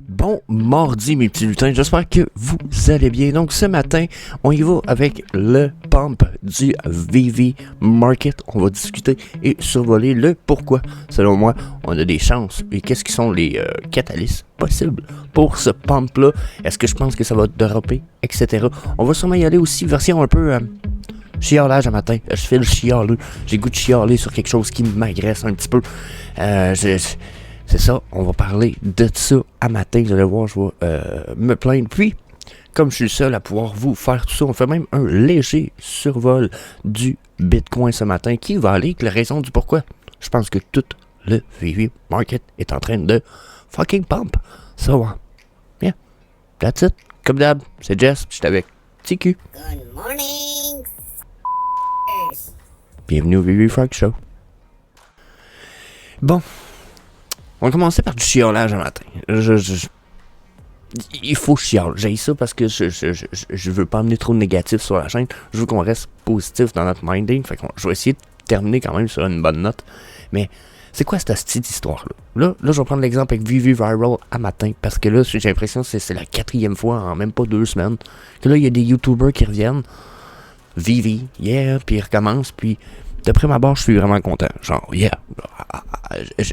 Bon mardi mes petits lutins, j'espère que vous allez bien. Donc ce matin, on y va avec le pump du VV Market. On va discuter et survoler le pourquoi. Selon moi, on a des chances. Et qu'est-ce qui sont les catalystes possibles pour ce pump-là? Est-ce que je pense que ça va dropper, etc. On va sûrement y aller aussi version un peu... chialage à matin, je fais le chialeux. J'ai le goût de chialer sur quelque chose qui m'agresse un petit peu. C'est ça, on va parler de ça à matin. Vous allez voir, je vais me plaindre. Puis, comme je suis le seul à pouvoir vous faire tout ça, on fait même un léger survol du Bitcoin ce matin qui va aller avec la raison du pourquoi. Je pense que tout le VV Market est en train de fucking pump. So, yeah, that's it. Comme d'hab, c'est Jess, je suis avec TQ. Good morning. Bienvenue au VV Frog Show. Bon, on va commencer par du chiolage un matin. Il faut chialer. J'ai ça parce que je veux pas amener trop de négatif sur la chaîne. Je veux qu'on reste positif dans notre minding. Fait que je vais essayer de terminer quand même sur une bonne note. Mais c'est quoi cette petite histoire-là? Là, je vais prendre l'exemple avec VV Viral à matin. Parce que là, j'ai l'impression que c'est la 4e fois en même pas 2 semaines que là, il y a des YouTubers qui reviennent. VV, yeah, puis ils recommencent, puis d'après ma barre, je suis vraiment content. Genre, yeah,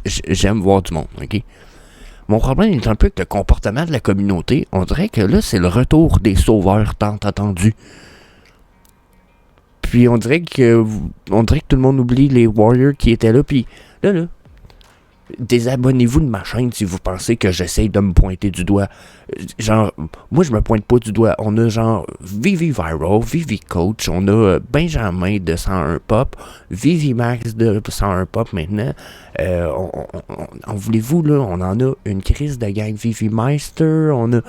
j'aime voir du monde, ok? Mon problème est un peu avec le comportement de la communauté. On dirait que là, c'est le retour des sauveurs tant attendus. Puis on dirait que tout le monde oublie les Warriors qui étaient là, puis là, désabonnez-vous de ma chaîne si vous pensez que j'essaye de me pointer du doigt. Genre, moi je me pointe pas du doigt. On a genre VV Viral, VV Coach, on a Benjamin de 101 Pop, VV Max de 101 Pop maintenant. En voulez-vous là, on en a une crise de gang VV Meister, on a...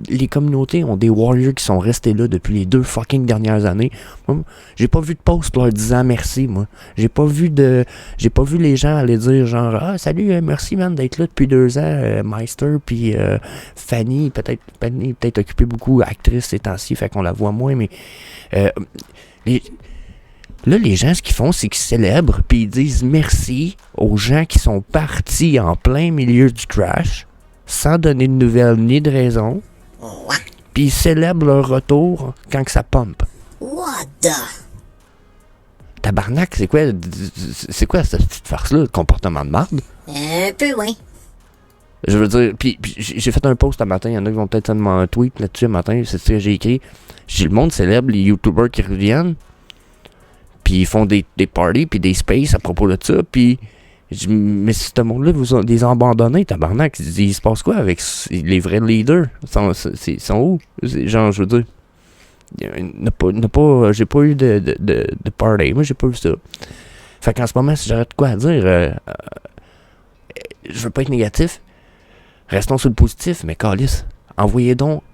Les communautés ont des warriors qui sont restés là depuis les 2 fucking dernières années. Moi, j'ai pas vu de post leur disant merci, moi. J'ai pas vu les gens aller dire genre ah salut, merci man d'être là depuis 2 ans, Meister, puis Fanny peut-être occupée beaucoup actrice ces temps-ci, fait qu'on la voit moins, mais les gens, ce qu'ils font, c'est qu'ils célèbrent, puis ils disent merci aux gens qui sont partis en plein milieu du crash, sans donner de nouvelles ni de raison. Puis ils célèbrent leur retour quand que ça pump. What the? Tabarnak, c'est quoi cette petite farce-là, le comportement de marde? Un peu, oui. Je veux dire, puis j'ai fait un post un matin, il y en a qui vont peut-être seulement un tweet là-dessus un matin, c'est ce que j'ai écrit. J'ai le monde célèbre les YouTubers qui reviennent, puis ils font des parties, puis des spaces à propos de ça, puis... Mais si ce monde-là vous a des abandonnés, tabarnak, il se passe quoi avec les vrais leaders? Ils sont où? Genre, je veux dire, j'ai pas eu de party. Moi, j'ai pas vu ça. Fait qu'en ce moment, si j'aurais de quoi à dire, je veux pas être négatif. Restons sur le positif, mais calisse. Envoyez donc,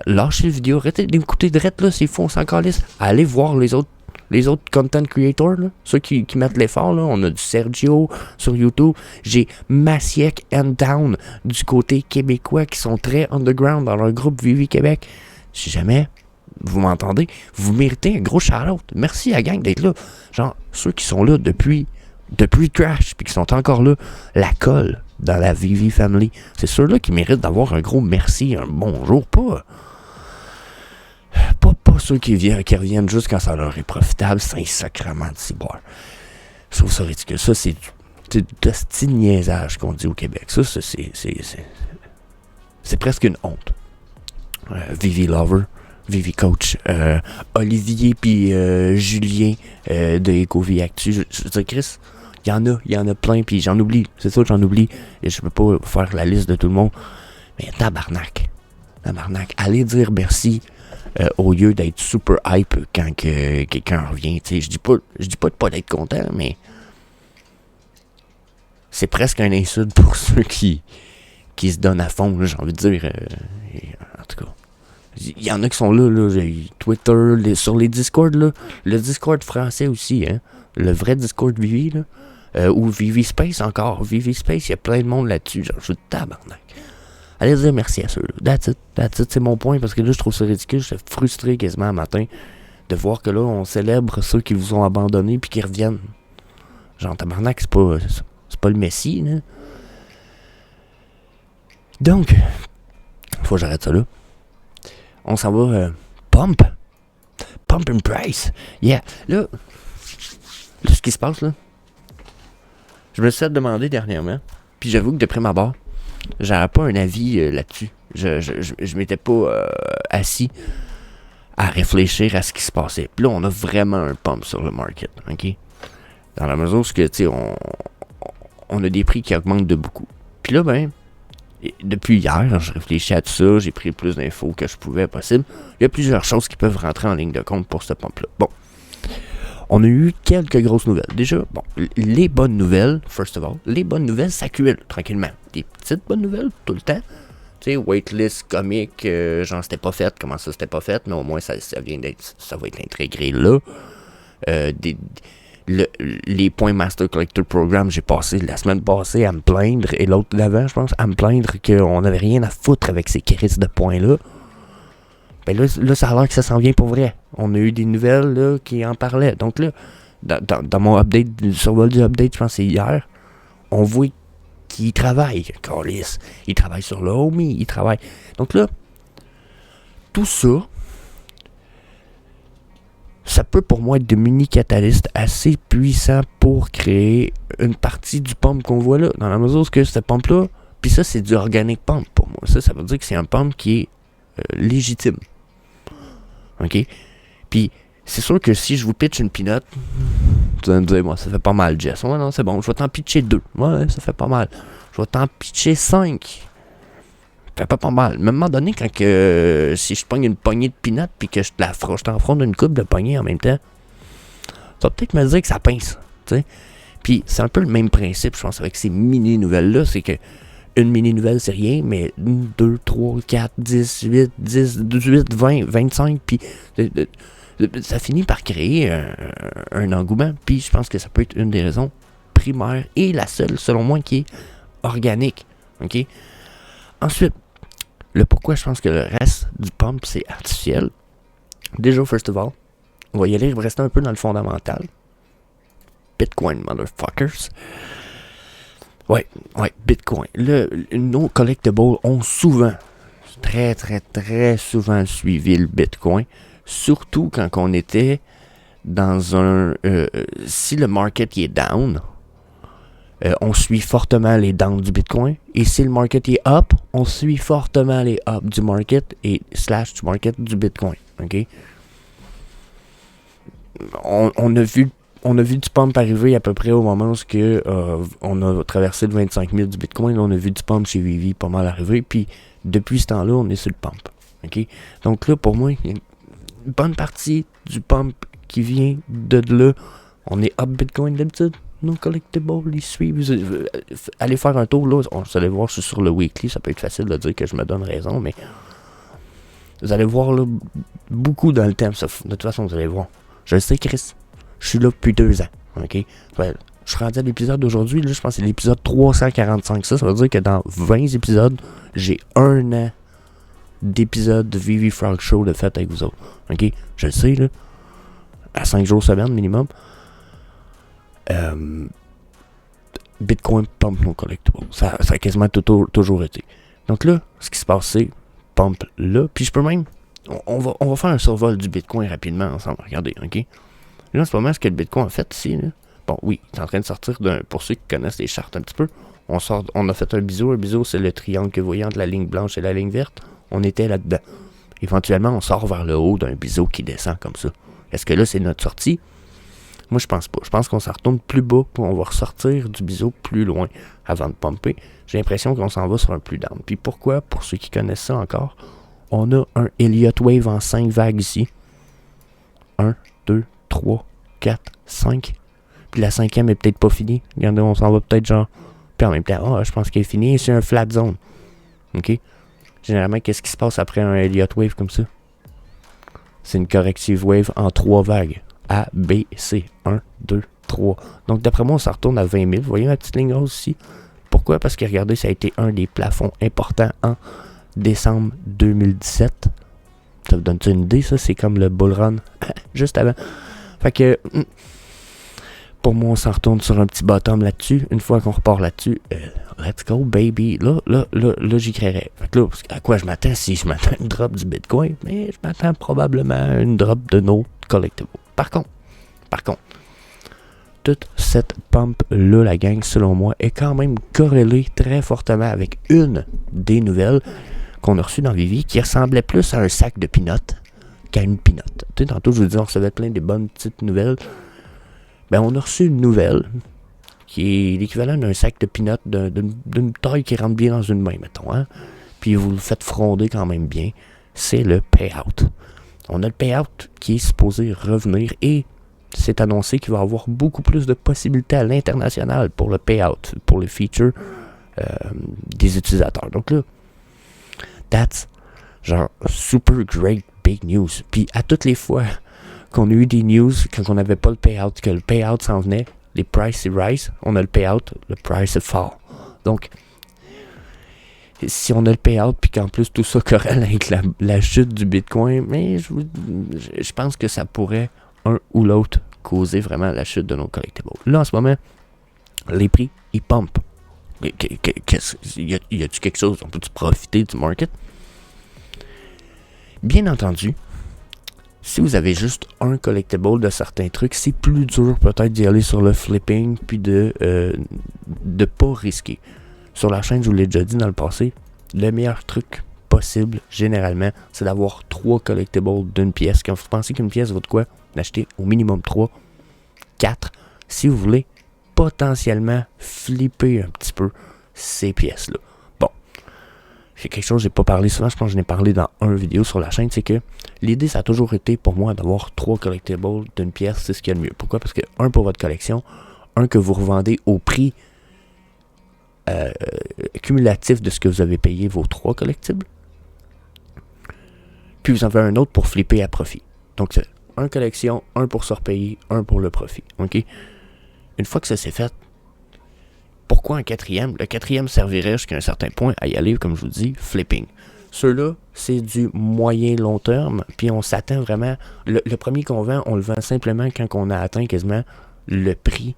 lâchez la vidéo, arrêtez d'écouter direct là, c'est fou, on s'en calisse. Allez voir les autres content creators, là, ceux qui mettent l'effort, là. On a du Sergio sur YouTube. J'ai Massiek and Down du côté québécois qui sont très underground dans leur groupe VV Québec. Si jamais vous m'entendez, vous méritez un gros shout-out. Merci à la gang d'être là. Genre, ceux qui sont là depuis Crash puis qui sont encore là, la colle dans la VV Family. C'est ceux-là qui méritent d'avoir un gros merci, un bonjour, pas ceux qui reviennent juste quand ça leur est profitable, c'est un sacrement de ciboire. Je trouve ça ridicule. Ça, c'est de petit niaisage qu'on dit au Québec. Ça, c'est presque une honte. Vivi Lover, Vivi Coach, Olivier puis Julien de Ecovie Actu. Je veux dire, Chris, il y en a plein, puis j'en oublie. C'est ça que j'en oublie. Et je peux pas faire la liste de tout le monde. Mais tabarnak. Allez dire merci. Au lieu d'être super hype quand quelqu'un revient. Je dis pas de pas d'être content, mais c'est presque un insulte pour ceux qui se donnent à fond, là, j'ai envie de dire. En tout cas, il y en a qui sont là Twitter, sur les Discord, là, le Discord français aussi, hein, le vrai Discord Vivi, là, ou Vivi Space encore. Vivi Space, il y a plein de monde là-dessus. Genre, je suis tabarnak. Allez dire merci à ceux-là. That's it, c'est mon point, parce que là, je trouve ça ridicule. Je suis frustré quasiment un matin de voir que là, on célèbre ceux qui vous ont abandonné puis qui reviennent. Genre, tabarnak, c'est pas le Messie, là. Donc, faut que j'arrête ça là. On s'en va pump and price. Yeah. Là, ce qui se passe là, je me suis demandé dernièrement, puis j'avoue que de prime abord, j'avais pas un avis là-dessus. Je m'étais pas assis à réfléchir à ce qui se passait. Puis là, on a vraiment un pump sur le market, ok? Dans la mesure où, tu sais, on a des prix qui augmentent de beaucoup. Puis là, ben, depuis hier, je réfléchis à tout ça, j'ai pris le plus d'infos que je pouvais possible. Il y a plusieurs choses qui peuvent rentrer en ligne de compte pour ce pump-là. Bon, on a eu quelques grosses nouvelles. Déjà, bon, les bonnes nouvelles, first of all, les bonnes nouvelles s'accumulent tranquillement. Des petites bonnes nouvelles tout le temps. Tu sais, waitlist comique, genre c'était pas fait, comment ça c'était pas fait, mais au moins ça vient d'être, ça va être intégré là. Les points Master Collector Program, j'ai passé la semaine passée à me plaindre, et l'autre d'avant, je pense, à me plaindre qu'on n'avait rien à foutre avec ces crises de points-là. Ben là, ça a l'air que ça s'en vient pour vrai. On a eu des nouvelles là, qui en parlaient. Donc là, dans mon update, le survol du update, je pense que c'est hier, on voit qu'il travaille, câlisse. Il travaille sur le homie, il travaille. Donc là, tout ça, ça peut pour moi être de mini-catalystes assez puissants pour créer une partie du pump qu'on voit là. Dans la mesure où ce pump-là, puis ça c'est du organic pump pour moi. Ça veut dire que c'est un pump qui est légitime. OK? Puis c'est sûr que si je vous pitch une peanut, vous allez me dire, moi ça fait pas mal, Jess. Ouais, non, c'est bon, je vais t'en pitcher 2. Ouais, ça fait pas mal. Je vais t'en pitcher 5. Ça fait pas mal. Mais à un moment donné, quand si je pogne une poignée de peanut puis que je t'en fronde une coupe de poignée en même temps, ça va peut-être me dire que ça pince. Tu sais? Puis c'est un peu le même principe, je pense, avec ces mini-nouvelles-là. C'est que une mini-nouvelle, c'est rien, mais 2, 3, 4, 10, 8, 10, 18, 20, 25, puis ça finit par créer un engouement. Puis je pense que ça peut être une des raisons primaires et la seule, selon moi, qui est organique. OK? Ensuite, le pourquoi je pense que le reste du pump, c'est artificiel. Déjà, first of all, on va y aller rester un peu dans le fondamental. Bitcoin, motherfuckers. Ouais, Bitcoin. Nos collectibles ont souvent, très, très, très souvent suivi le Bitcoin. Surtout quand on était dans un... si le market est down, on suit fortement les downs du Bitcoin. Et si le market est up, on suit fortement les up du market et / du market du Bitcoin. OK? On a vu du pump arriver à peu près au moment où on a traversé le 25 000 du Bitcoin. Là, on a vu du pump chez Vivi pas mal arriver. Puis depuis ce temps-là, on est sur le pump. OK? Donc là, pour moi, il y a une bonne partie du pump qui vient de là. On est up Bitcoin d'habitude. Nos collectibles, ils suivent. Allez faire un tour, là. Vous allez voir, je suis sur le weekly. Ça peut être facile de dire que je me donne raison, mais vous allez voir, là, beaucoup dans le thème. De toute façon, vous allez voir. Je le sais, Chris. Je suis là depuis 2 ans. OK? Ouais, je suis rendu à l'épisode d'aujourd'hui. Là, je pense que c'est l'épisode 345. Ça veut dire que dans 20 épisodes, j'ai 1 an d'épisodes de Vivi Frog Show de fait avec vous autres. OK? Je le sais, là. À 5 jours semaine minimum. Bitcoin pump non collectible. Ça a quasiment toujours été. Donc là, ce qui se passe, c'est pump là. Puis je peux même... On va faire un survol du Bitcoin rapidement ensemble. Regardez, OK? Là, en ce moment, ce que le Bitcoin a fait ici, là, bon, oui, il est en train de sortir pour ceux qui connaissent les chartes un petit peu. On a fait un biseau. Un biseau, c'est le triangle que vous voyez entre la ligne blanche et la ligne verte. On était là-dedans. Éventuellement, on sort vers le haut d'un biseau qui descend comme ça. Est-ce que là, c'est notre sortie? Moi, je pense pas. Je pense qu'on s'en retourne plus bas, puis on va ressortir du biseau plus loin avant de pumper. J'ai l'impression qu'on s'en va sur un plus down. Puis pourquoi? Pour ceux qui connaissent ça encore, on a un Elliott Wave en 5 vagues ici. 1, 2, 3, 4, 5. Puis la 5e est peut-être pas finie. Regardez, on s'en va peut-être genre... Puis en même temps, je pense qu'elle est finie. C'est un flat zone. OK? Généralement, qu'est-ce qui se passe après un Elliott Wave comme ça? C'est une corrective wave en 3 vagues. A, B, C. 1, 2, 3. Donc, d'après moi, on s'en retourne à 20 000. Vous voyez ma petite ligne rose ici? Pourquoi? Parce que, regardez, ça a été un des plafonds importants en décembre 2017. Ça vous donne une idée, ça? C'est comme le bull run juste avant. Fait que, pour moi, on s'en retourne sur un petit bottom là-dessus. Une fois qu'on repart là-dessus, let's go, baby. Là, j'y créerais. Fait que là, à quoi je m'attends si je m'attends à une drop du Bitcoin? Mais je m'attends probablement à une drop de nos collectibles. Par contre, toute cette pump-là, la gang, selon moi, est quand même corrélée très fortement avec une des nouvelles qu'on a reçues dans Vivi qui ressemblait plus à un sac de peanuts qu'à une peanut. Tu sais, tantôt, je vous disais, on recevait plein de bonnes petites nouvelles. Ben, on a reçu une nouvelle qui est l'équivalent d'un sac de peanuts d'une taille qui rentre bien dans une main, mettons. Hein? Puis vous le faites fronder quand même bien. C'est le payout. On a le payout qui est supposé revenir et c'est annoncé qu'il va y avoir beaucoup plus de possibilités à l'international pour le payout, pour les features des utilisateurs. Donc là, that's genre super great big news. Puis à toutes les fois qu'on a eu des news, quand on n'avait pas le payout, que le payout s'en venait, les prices rise, on a le payout, le price fall. Donc, si on a le payout, puis qu'en plus tout ça corrèle avec la chute du Bitcoin, mais je pense que ça pourrait, un ou l'autre, causer vraiment la chute de nos collectibles. Là, en ce moment, les prix, ils pumpent. Y a-tu quelque chose, on peut-tu profiter du market? Bien entendu, si vous avez juste un collectible de certains trucs, c'est plus dur peut-être d'y aller sur le flipping puis de pas risquer. Sur la chaîne, je vous l'ai déjà dit dans le passé, le meilleur truc possible, généralement, c'est d'avoir 3 collectibles d'une pièce. Quand vous pensez qu'une pièce vaut de quoi, d'acheter au minimum 3, 4, si vous voulez potentiellement flipper un petit peu ces pièces-là. Bon, c'est quelque chose que j'ai pas parlé souvent, je pense que je n'ai parlé dans une vidéo sur la chaîne, c'est que l'idée, ça a toujours été pour moi d'avoir 3 collectibles d'une pièce, c'est ce qu'il y a de mieux. Pourquoi? Parce que un pour votre collection, un que vous revendez au prix cumulatif de ce que vous avez payé vos 3 collectibles, puis vous en avez un autre pour flipper à profit. Donc c'est un collection, un pour se repayer, un pour le profit. OK? Une fois que ça s'est fait, pourquoi un quatrième? Le quatrième servirait jusqu'à un certain point à y aller, comme je vous dis, flipping. Ceux-là, c'est du moyen-long terme, puis on s'attend vraiment... Le premier qu'on vend, on le vend simplement quand on a atteint quasiment le prix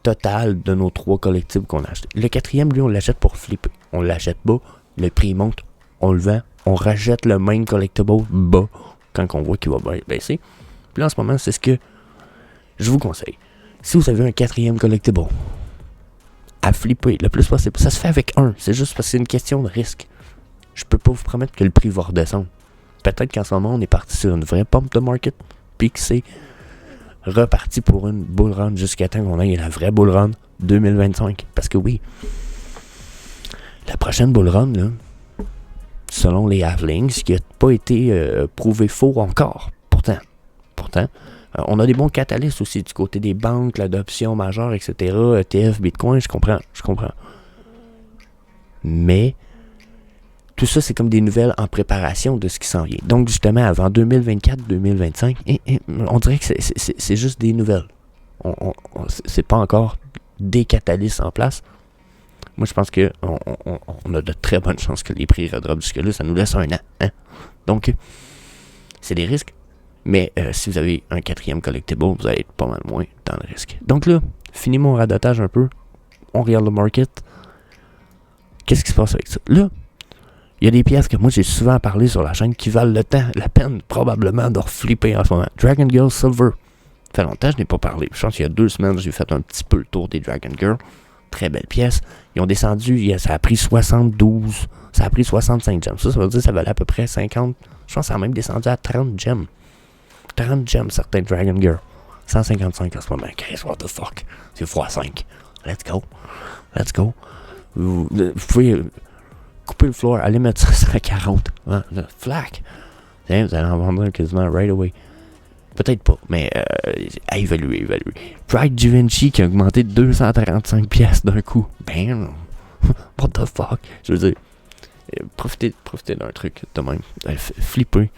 total de nos 3 collectibles qu'on a achetés. Le quatrième, lui, on l'achète pour flipper. On l'achète bas, le prix monte, on le vend, on rachète le main collectible bas quand on voit qu'il va baisser. Puis là, en ce moment, c'est ce que je vous conseille. Si vous avez un quatrième collectible à flipper le plus possible, ça se fait avec un. C'est juste parce que c'est une question de risque. Je peux pas vous promettre que le prix va redescendre. Peut-être qu'en ce moment, on est parti sur une vraie pump de market, puis que c'est reparti pour une bull run jusqu'à temps qu'on ait la vraie bull run 2025. Parce que oui, la prochaine bull run, là, selon les halvings, ce qui n'a pas été prouvé faux encore. Pourtant, on a des bons catalystes aussi du côté des banques, l'adoption majeure, etc., ETF, Bitcoin, je comprends. Mais tout ça, c'est comme des nouvelles en préparation de ce qui s'en vient. Donc, justement, avant 2024-2025, on dirait que c'est juste des nouvelles. C'est pas encore des catalystes en place. Moi, je pense qu'on a de très bonnes chances que les prix redropent jusque-là. Ça nous laisse un an. Hein? Donc, c'est des risques. Mais si vous avez un quatrième collectible, vous allez être pas mal moins dans le risque. Donc là, finis mon radotage un peu. On regarde le market. Qu'est-ce qui se passe avec ça? Là, il y a des pièces que moi j'ai souvent parlé sur la chaîne qui valent la peine probablement de reflipper en ce moment. Dragon Girl Silver. Ça fait longtemps que je n'ai pas parlé. Je pense qu'il y a 2 semaines, j'ai fait un petit peu le tour des Dragon Girl. Très belle pièce. Ils ont descendu, ça a pris 72, ça a pris 65 gems. Ça veut dire que ça valait à peu près 50. Je pense que ça a même descendu à 30 gems. 30 gems, certains Dragon Girl. 155 en ce moment. Guys, what the fuck? C'est x5. Let's go. Vous pouvez couper le floor, allez mettre ça à 40. Hein, flac. Tiens, vous allez en vendre quasiment right away. Peut-être pas, mais à évaluer. Pride Givenchy qui a augmenté de 235 pièces d'un coup. Bam! What the fuck? Je veux dire, profitez d'un truc de même. Flipper.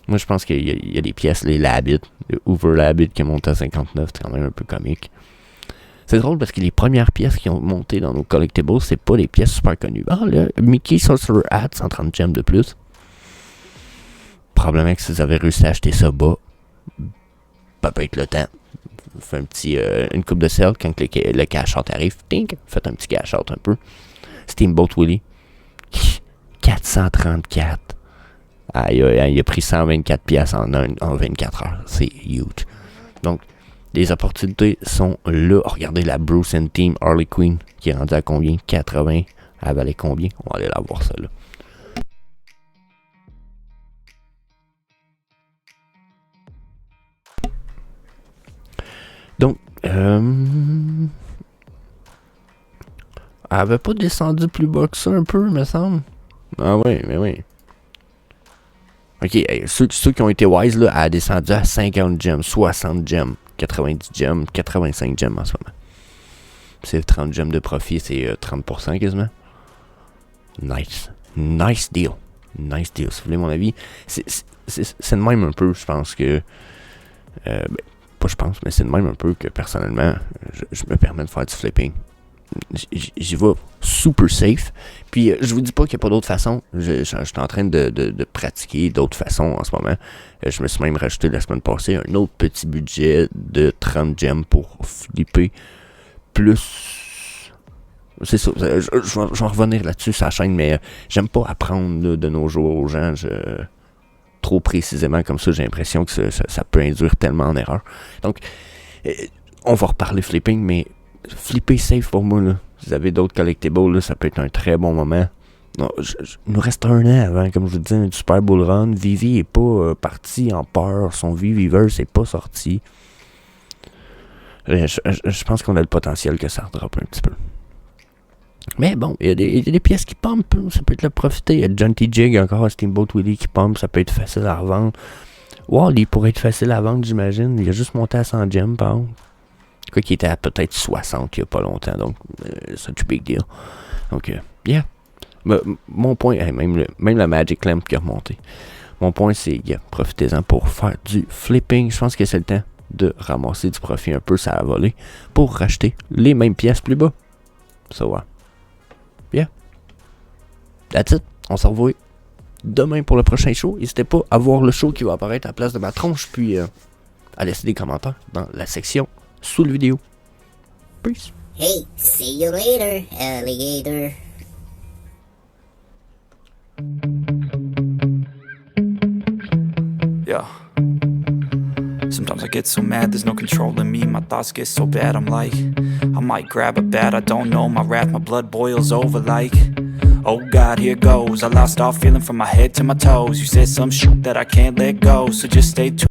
Moi, je pense qu'il y a des pièces, les Labbit, le Hoover Labbit qui a monté à 59, c'est quand même un peu comique. C'est drôle parce que les premières pièces qui ont monté dans nos collectibles, c'est pas les pièces super connues. Ah, le Mickey Sorcerer Hat, 130 gems de plus. Probablement que si vous avez réussi à acheter ça bas, peut être le temps. Fait une coupe de sel quand le cash-out arrive. Tink, faites un petit cash-out un peu. Steamboat Willie. 434. Aïe, il a pris 124 piastres en 24 heures. C'est huge. Donc, les opportunités sont là. Regardez la Bruce and Team Harley Quinn qui est rendue à combien? 80. Elle valait combien? On va aller la voir, ça là. Donc, elle avait pas descendu plus bas que ça un peu, me semble. Ah oui, mais oui. Ok, ceux qui ont été wise, là, elle a descendu à 50 gems, 60 gems, 90 gems, 85 gems en ce moment. C'est 30 gems de profit, c'est 30% quasiment. Nice. Nice deal. Nice deal, si vous voulez mon avis. C'est de même un peu, je pense que... pas je pense, mais c'est de même un peu que personnellement, je me permets de faire du flipping. J'y vais super safe. Puis je vous dis pas qu'il n'y a pas d'autre façon. Je suis en train de pratiquer d'autres façons en ce moment. Je me suis même rajouté la semaine passée un autre petit budget de 30 gems pour flipper. Plus... C'est ça. Je vais revenir là-dessus sur la chaîne, mais j'aime pas apprendre là, de nos jours aux gens. Trop précisément comme ça, j'ai l'impression que ça peut induire tellement en erreur. Donc, on va reparler flipping, mais flipper safe pour moi, là. Si vous avez d'autres collectibles, là, ça peut être un très bon moment. Non, il nous reste un an avant, comme je vous disais, du Super Bull Run. Vivi est pas parti en peur. Son Viviverse n'est pas sorti. Je pense qu'on a le potentiel que ça redroppe un petit peu. Mais bon, il y a des pièces qui pumpent, ça peut être là profiter. Il y a John T. Jig encore, Steamboat Willie qui pump, ça peut être facile à revendre. Wally pourrait être facile à vendre, j'imagine. Il a juste monté à 100 gems, par contre. Quoi qu'il était à peut-être 60 il n'y a pas longtemps, donc c'est un big deal. Donc, yeah. Mon point, même la Magic Lamp qui a remonté. Mon point, c'est, profitez-en pour faire du flipping. Je pense que c'est le temps de ramasser du profit un peu, ça a volé, pour racheter les mêmes pièces plus bas. So, yeah. That's it. On se revoit demain pour le prochain show. N'hésitez pas à voir le show qui va apparaître à la place de ma tronche, puis à laisser des commentaires dans la section sous la vidéo. Peace. Hey, see you later, alligator. Yeah. Sometimes I get so mad, there's no controlling me. My thoughts get so bad, I'm like, I might grab a bat, I don't know. My wrath, my blood boils over like, oh God, here goes. I lost all feeling from my head to my toes. You said some shit that I can't let go, so just stay tuned.